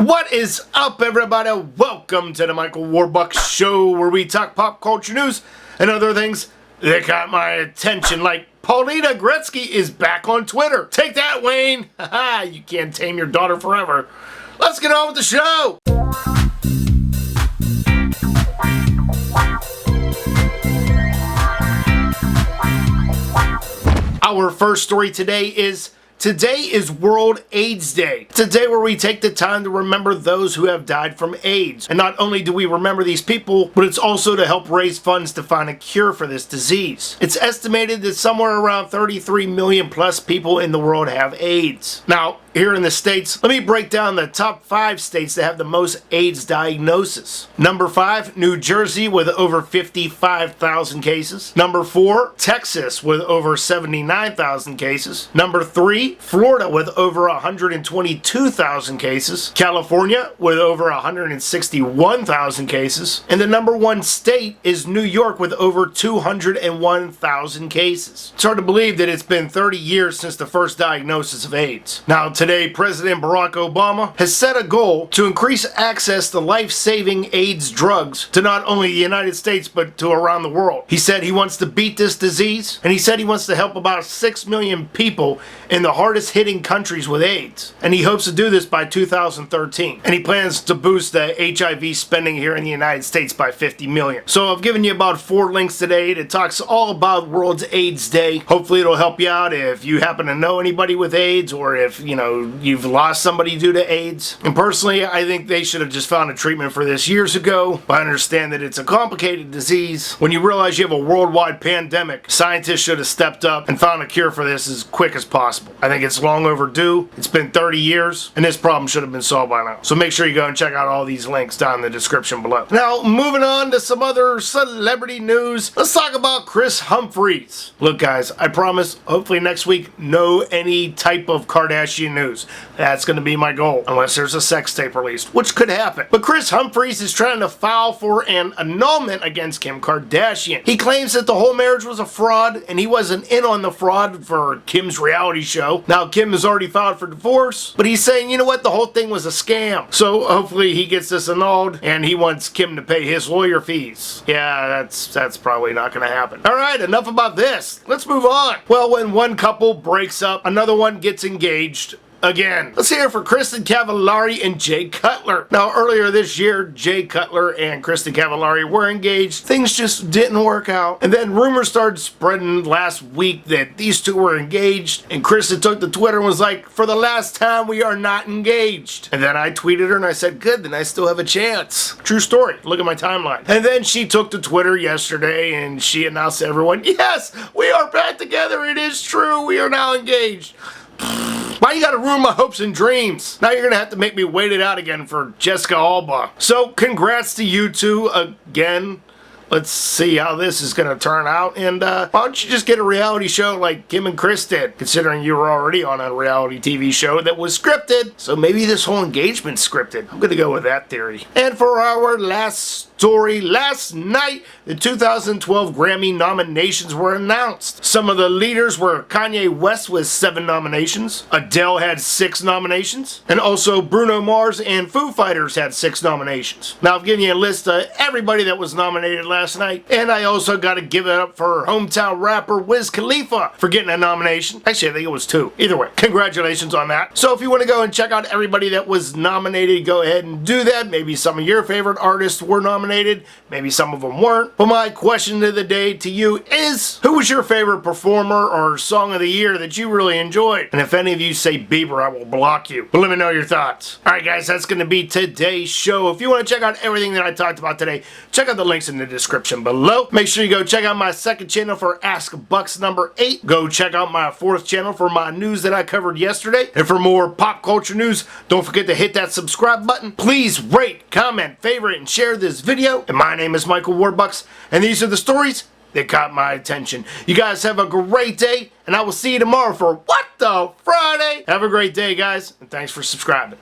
What is up, everybody? Welcome to the Michael Warbux Show, where we talk pop culture news and other things that got my attention, like Paulina Gretzky is back on Twitter. Take that, Wayne! Haha, you can't tame your daughter forever. Let's get on with the show! Our first story today is World AIDS Day. It's a day where we take the time to remember those who have died from AIDS. And not only do we remember these people, but it's also to help raise funds to find a cure for this disease. It's estimated that somewhere around 33 million plus people in the world have AIDS. Now, here in the States, let me break down the top 5 states that have the most AIDS diagnosis. Number 5, New Jersey with over 55,000 cases. Number 4, Texas with over 79,000 cases. Number 3, Florida with over 122,000 cases. California with over 161,000 cases. And the number 1 state is New York with over 201,000 cases. It's hard to believe that it's been 30 years since the first diagnosis of AIDS. Now, today, President Barack Obama has set a goal to increase access to life-saving AIDS drugs to not only the United States, but to around the world. He said he wants to beat this disease, and he said he wants to help about 6 million people in the hardest-hitting countries with AIDS. And he hopes to do this by 2013. And he plans to boost the HIV spending here in the United States by 50 million. So I've given you about 4 links today that talks all about World AIDS Day. Hopefully it'll help you out if you happen to know anybody with AIDS, or if, you've lost somebody due to AIDS. And personally, I think they should have just found a treatment for this years ago. But I understand that it's a complicated disease. When you realize you have a worldwide pandemic, scientists should have stepped up and found a cure for this as quick as possible. I think it's long overdue. It's been 30 years, and this problem should have been solved by now. So make sure you go and check out all these links down in the description below. Now, moving on to some other celebrity news, let's talk about Kris Humphries. Look, guys, I promise, hopefully next week, no any type of Kardashian news. That's going to be my goal, unless there's a sex tape released, which could happen. But Kris Humphries is trying to file for an annulment against Kim Kardashian. He claims that the whole marriage was a fraud, and he wasn't in on the fraud for Kim's reality show. Now, Kim has already filed for divorce, but he's saying, you know what, the whole thing was a scam. So hopefully he gets this annulled, and he wants Kim to pay his lawyer fees. Yeah, that's probably not going to happen. All right, enough about this. Let's move on. Well, when one couple breaks up, another one gets engaged again. Let's hear it for Kristin Cavallari and Jay Cutler. Now, earlier this year, Jay Cutler and Kristin Cavallari were engaged. Things just didn't work out. And then rumors started spreading last week that these two were engaged. And Kristin took to Twitter and was like, for the last time, we are not engaged. And then I tweeted her and I said, good, then I still have a chance. True story. Look at my timeline. And then she took to Twitter yesterday and she announced to everyone, yes, we are back together. It is true. We are now engaged. Why you gotta ruin my hopes and dreams? Now you're gonna have to make me wait it out again for Jessica Alba. So congrats to you two again. Let's see how this is gonna turn out, and why don't you just get a reality show like Kim and Kris did, considering you were already on a reality TV show that was scripted, so maybe this whole engagement's scripted. I'm gonna go with that theory. And for our last story, last night, the 2012 Grammy nominations were announced. Some of the leaders were Kanye West with 7 nominations, Adele had 6 nominations, and also Bruno Mars and Foo Fighters had 6 nominations. Now I've given you a list of everybody that was nominated last night, and I also got to give it up for hometown rapper Wiz Khalifa for getting a nomination. Actually, I think it was 2. Either way, congratulations on that. So if you want to go and check out everybody that was nominated, go ahead and do that. Maybe some of your favorite artists were nominated. Maybe some of them weren't. But my question of the day to you is, who was your favorite performer or song of the year that you really enjoyed? And if any of you say Bieber, I will block you. But let me know your thoughts. Alright guys, that's going to be today's show. If you want to check out everything that I talked about today, check out the links in the description below. Make sure you go check out my 2nd channel for Ask Bucks number 8. Go check out my 4th channel for my news that I covered yesterday. And for more pop culture news, don't forget to hit that subscribe button. Please rate, comment, favorite, and share this video. And my name is Michael Warbux, and these are the stories that caught my attention. You guys have a great day, and I will see you tomorrow for What the Friday. Have a great day, guys, and thanks for subscribing.